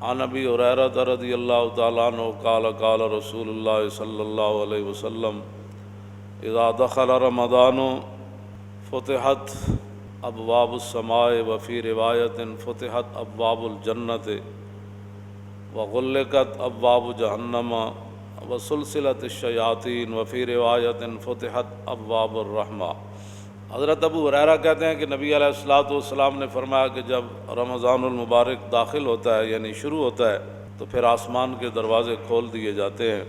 عن ابی ہریرہ رضی اللہ تعالیٰ عنہ قال قال رسول اللہ صلی اللہ علیہ وسلم اذا دخل رمضان فتحت ابواب السماء وفی روایت فتحت ابواب الجنت وغلقت ابواب جہنم وسلسلت الشیاطین وفی روایت فتحت ابواب الرحمہ۔ حضرت ابو ہریرہ کہتے ہیں کہ نبی علیہ الصلوۃ والسلام نے فرمایا کہ جب رمضان المبارک داخل ہوتا ہے یعنی شروع ہوتا ہے تو پھر آسمان کے دروازے کھول دیے جاتے ہیں،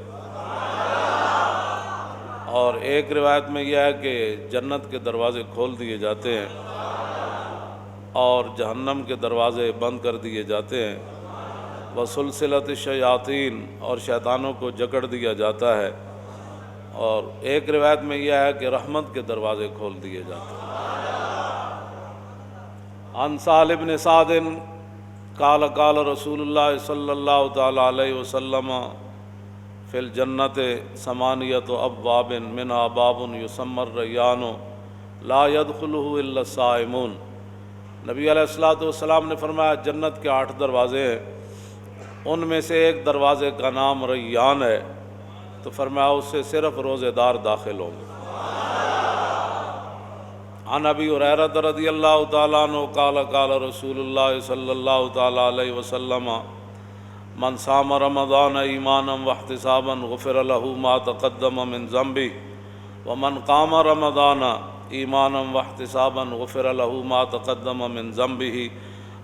اور ایک روایت میں یہ ہے کہ جنت کے دروازے کھول دیے جاتے ہیں اور جہنم کے دروازے بند کر دیے جاتے ہیں، وسلسلت الشیاطین اور شیطانوں کو جکڑ دیا جاتا ہے، اور ایک روایت میں یہ ہے کہ رحمت کے دروازے کھول دیے جاتے ہیں۔ عن سہل بن سعد قال قال رسول اللہ صلی اللہ تعالی علیہ وسلم فی الجنت ثمانیۃ ابواب منہا باب یسمی الریان لا یدخلہ الا الصائمون۔ نبی علیہ الصلوۃ والسلام نے فرمایا جنت کے 8 دروازے ہیں، ان میں سے ایک دروازے کا نام ریان ہے، تو فرمایا اس سے صرف روزے دار داخل ہوں گے۔ عن ابی ہریرہ رضی اللہ تعالیٰ عنہ قال قال رسول اللہ صلی اللہ تعالیٰ علیہ وسلم من صام رمضان ایمانا واحتسابا غفر له ما تقدم من ذنبه ومن قام رمضان ایمانا واحتسابا غفر له ما تقدم من ذنبه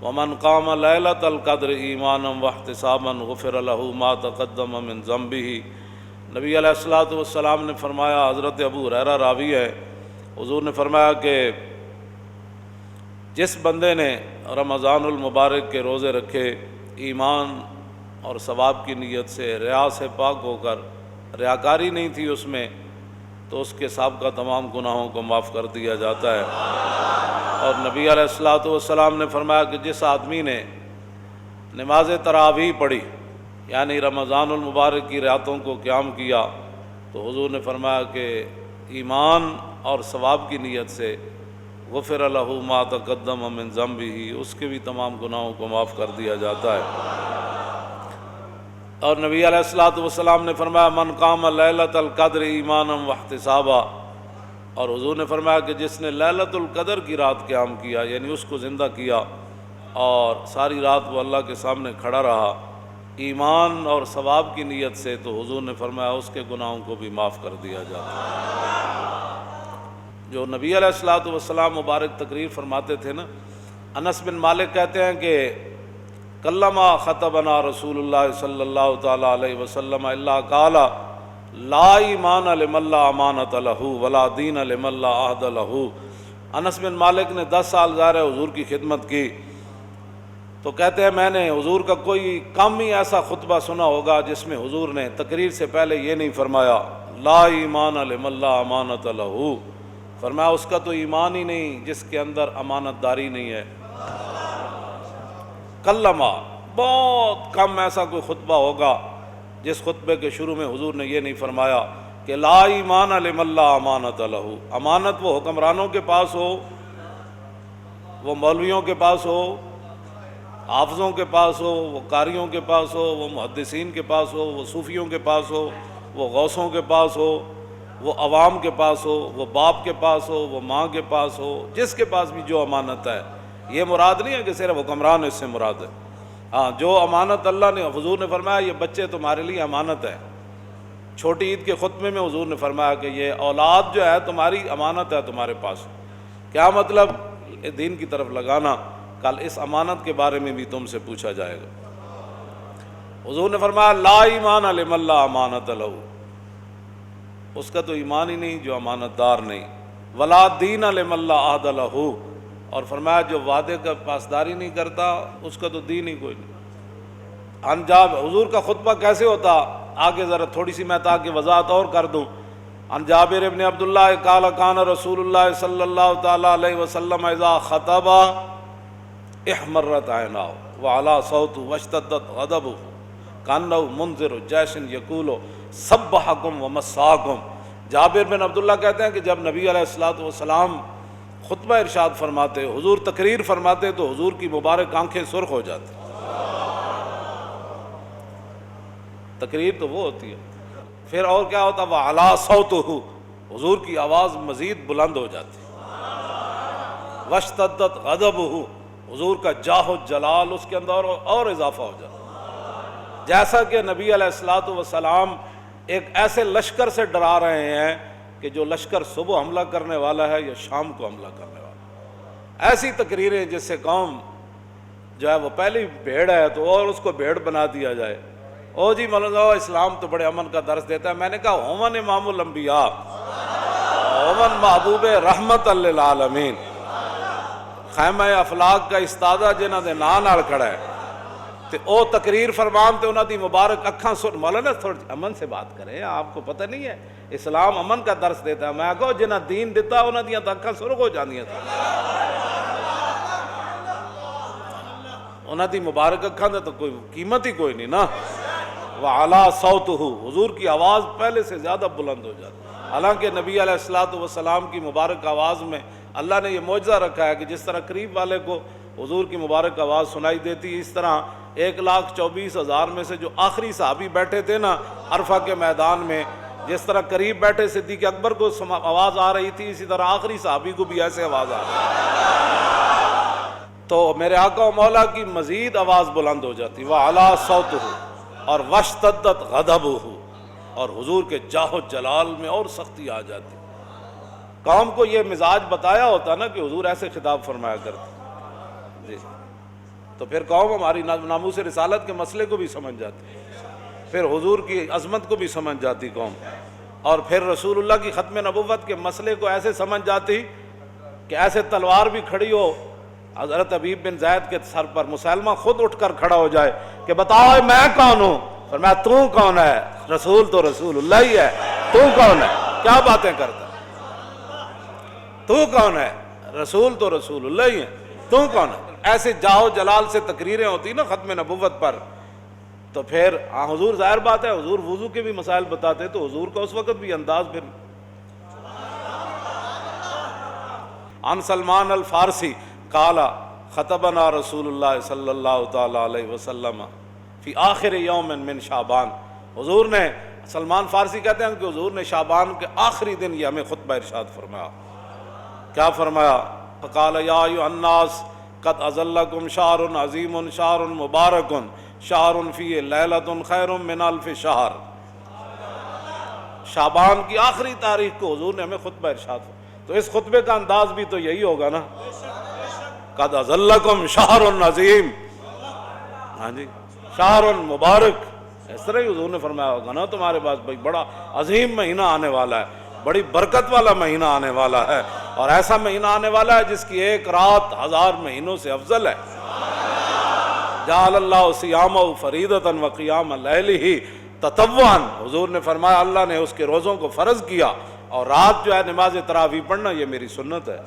ومن قام لیلۃ القدر ایمانا واحتسابا غفر له ما تقدم من ذنبه۔ نبی علیہ الصلوۃ والسلام نے فرمایا، حضرت ابو ہریرہ راوی ہے، حضور نے فرمایا کہ جس بندے نے رمضان المبارک کے روزے رکھے ایمان اور ثواب کی نیت سے، ریا سے پاک ہو کر، ریاکاری نہیں تھی اس میں، تو اس کے سابقہ تمام گناہوں کو معاف کر دیا جاتا ہے۔ اور نبی علیہ الصلوۃ والسلام نے فرمایا کہ جس آدمی نے نماز تراویح پڑھی یعنی رمضان المبارک کی راتوں کو قیام کیا، تو حضور نے فرمایا کہ ایمان اور ثواب کی نیت سے غفر له ما تقدم من ذنبه، اس کے بھی تمام گناہوں کو معاف کر دیا جاتا ہے۔ اور نبی علیہ الصلوۃ والسلام نے فرمایا من قام لیلۃ القدر ایمانا واحتسابا، اور حضور نے فرمایا کہ جس نے لیلۃ القدر کی رات قیام کیا یعنی اس کو زندہ کیا اور ساری رات وہ اللہ کے سامنے کھڑا رہا ایمان اور ثواب کی نیت سے، تو حضور نے فرمایا اس کے گناہوں کو بھی معاف کر دیا جاتا ہے۔ جو نبی علیہ الصلوۃ والسلام مبارک تقریر فرماتے تھے نا، انس بن مالک کہتے ہیں کہ کلما خطبنا رسول اللہ صلی اللہ تعالی علیہ وسلم الا قال لا ایمان لمن لا امانۃ له ولا دین لمن لا عہد له۔ انس بن مالک نے 10 سال ظاہر ہے حضور کی خدمت کی، تو کہتے ہیں میں نے حضور کا کوئی کم ہی ایسا خطبہ سنا ہوگا جس میں حضور نے تقریر سے پہلے یہ نہیں فرمایا لا ایمان لمن لا امانۃ له، فرمایا اس کا تو ایمان ہی نہیں جس کے اندر امانت داری نہیں ہے۔ کلمہ بہت کم ایسا کوئی خطبہ ہوگا جس خطبے کے شروع میں حضور نے یہ نہیں فرمایا کہ لا ایمان لمن لا امانۃ له، امانت وہ حکمرانوں کے پاس ہو، وہ مولویوں کے پاس ہو، حافظوں کے پاس ہو، وہ قاریوں کے پاس ہو، وہ محدثین کے پاس ہو، وہ صوفیوں کے پاس ہو، وہ غوثوں کے پاس ہو، وہ عوام کے پاس ہو، وہ باپ کے پاس ہو، وہ ماں کے پاس ہو، جس کے پاس بھی جو امانت ہے، یہ مراد نہیں ہے کہ صرف حکمران اس سے مراد ہے۔ ہاں، جو امانت اللہ نے، حضور نے فرمایا یہ بچے تمہارے لیے امانت ہے۔ چھوٹی عید کے خطبے میں حضور نے فرمایا کہ یہ اولاد جو ہے تمہاری امانت ہے تمہارے پاس۔ کیا مطلب؟ دین کی طرف لگانا، کل اس امانت کے بارے میں بھی تم سے پوچھا جائے گا۔ حضور نے فرمایا لا ایمان لمن لا امانۃ له، اس کا تو ایمان ہی نہیں جو امانت دار نہیں، ولا دین لمن لا عہد له، اور فرمایا جو وعدے کا پاسداری نہیں کرتا اس کا تو دین ہی کوئی نہیں۔ انجاب حضور کا خطبہ کیسے ہوتا، آگے ذرا تھوڑی سی میں تاکہ وضاحت اور کر دوں۔ عن جابر بن عبداللہ قال کان رسول اللہ صلی اللہ تعالی علیہ وسلم اذا خطب احمرت عیناہ وعلا صوت واشتدت غضبہ کانہ منذر جیش یقول سبحکم ومساکم۔ جابر بن عبداللہ کہتے ہیں کہ جب نبی علیہ الصلوۃ والسلام خطبہ ارشاد فرماتے، حضور تقریر فرماتے، تو حضور کی مبارک آنکھیں سرخ ہو جاتی، تقریر تو وہ ہوتی ہے۔ پھر اور کیا ہوتا، وَعَلَىٰ صَوْتُهُ، حضور کی آواز مزید بلند ہو جاتی، وَاشْتَدَّتْ غَضَبُهُ، حضور کا جاہ و جلال اس کے اندر اور اضافہ ہو جاتا، جیسا کہ نبی علیہ الصلوۃ والسلام ایک ایسے لشکر سے ڈرا رہے ہیں کہ جو لشکر صبح حملہ کرنے والا ہے یا شام کو حملہ کرنے والا ہے۔ ایسی تقریریں جس سے قوم جو ہے وہ پہلی بھیڑ ہے تو اور اس کو بھیڑ بنا دیا جائے، او جی مولانا اسلام تو بڑے امن کا درس دیتا ہے۔ میں نے کہا ہومن امام الانبیاء، ہومن محبوب رحمت للعالمین، خیمہ افلاق کا استادہ جنہاں دے نام نال کھڑا ہے تے او تقریر فرمان تے انہاں دی مبارک اکھاں سن۔ مولانا تھوڑی امن سے بات کریں، آپ کو پتہ نہیں ہے اسلام امن کا درس دیتا ہے۔ میں کہو جنہاں دین دیتا انہاں دیاں اکھاں سرخ ہو جاندیاں تھا، انہاں دی مبارک اکھاں دا تو کوئی قیمت ہی کوئی نہیں نا۔ وَعَلَىٰ صَوْتُهُ، حضور کی آواز پہلے سے زیادہ بلند ہو جاتی۔ حالانکہ نبی علیہ الصلوۃ والسلام کی مبارک آواز میں اللہ نے یہ معجزہ رکھا ہے کہ جس طرح قریب والے کو حضور کی مبارک آواز سنائی دیتی، اس طرح 1,24,000 میں سے جو آخری صحابی بیٹھے تھے نا عرفہ کے میدان میں، جس طرح قریب بیٹھے صدیق اکبر کو آواز آ رہی تھی، اسی طرح آخری صحابی کو بھی ایسے آواز آ رہی تو میرے آقا و مولا کی مزید آواز بلند ہو جاتی۔ وَعَلَىٰ صَوْتُهُ، اور وَاشْتَدَّتْ غَضَبُهُ، اور حضور کے جاہ و جلال میں اور سختی آ جاتی۔ قوم کو یہ مزاج بتایا ہوتا نا کہ حضور ایسے خطاب فرمایا کرتے جی، تو پھر قوم ہماری ناموس رسالت کے مسئلے کو بھی سمجھ جاتی، پھر حضور کی عظمت کو بھی سمجھ جاتی قوم، اور پھر رسول اللہ کی ختم نبوت کے مسئلے کو ایسے سمجھ جاتی کہ ایسے تلوار بھی کھڑی ہو حضرت حبیب بن زید کے سر پر، مسلمہ خود اٹھ کر کھڑا ہو جائے کہ بتاؤ میں کون ہوں، فرمایا تو کون ہے؟ رسول تو رسول اللہ ہی ہے، تو کون ہے؟ کیا باتیں کرتا ہے؟ تو کون ہے؟ رسول تو رسول اللہ ہی ہے، تو کون ہے؟ ایسے جاہ و جلال سے تقریریں ہوتی نا ختم نبوت پر، تو پھر حضور ظاہر بات ہے حضور وضو کے بھی مسائل بتاتے تو حضور کا اس وقت بھی انداز پھر۔ عن سلمان الفارسی قال خطبنا رسول اللہ صلی اللہ تعالی علیہ وسلم فی آخر یوم من شعبان، حضور نے، سلمان فارسی کہتے ہیں کہ حضور نے شعبان کے آخری دن یہ ہمیں خطبہ ارشاد فرمایا۔ کیا فرمایا؟ فقال یا ایھا الناس قد اظلکم شہر عظیم شہر مبارک شہر فیہ لیلۃ خیر من الف شہر۔ شعبان کی آخری تاریخ کو حضور نے ہمیں خطبہ ارشاد فرمایا، تو اس خطبے کا انداز بھی تو یہی ہوگا نا، قد اظلکم شہر عظیم، ہاں جی شہر مبارک، اس طرح ہی حضور نے فرمایا ہوگا نا تمہارے پاس بھائی بڑا عظیم مہینہ آنے والا ہے، بڑی برکت والا مہینہ آنے والا ہے، اور ایسا مہینہ آنے والا ہے جس کی ایک رات 1000 مہینوں سے افضل ہے۔ جعل اللہ صیامہ فریضۃ وقیام لیلہ تطوعا، حضور نے فرمایا اللہ نے اس کے روزوں کو فرض کیا اور رات جو ہے نماز تراویح پڑھنا یہ میری سنت ہے۔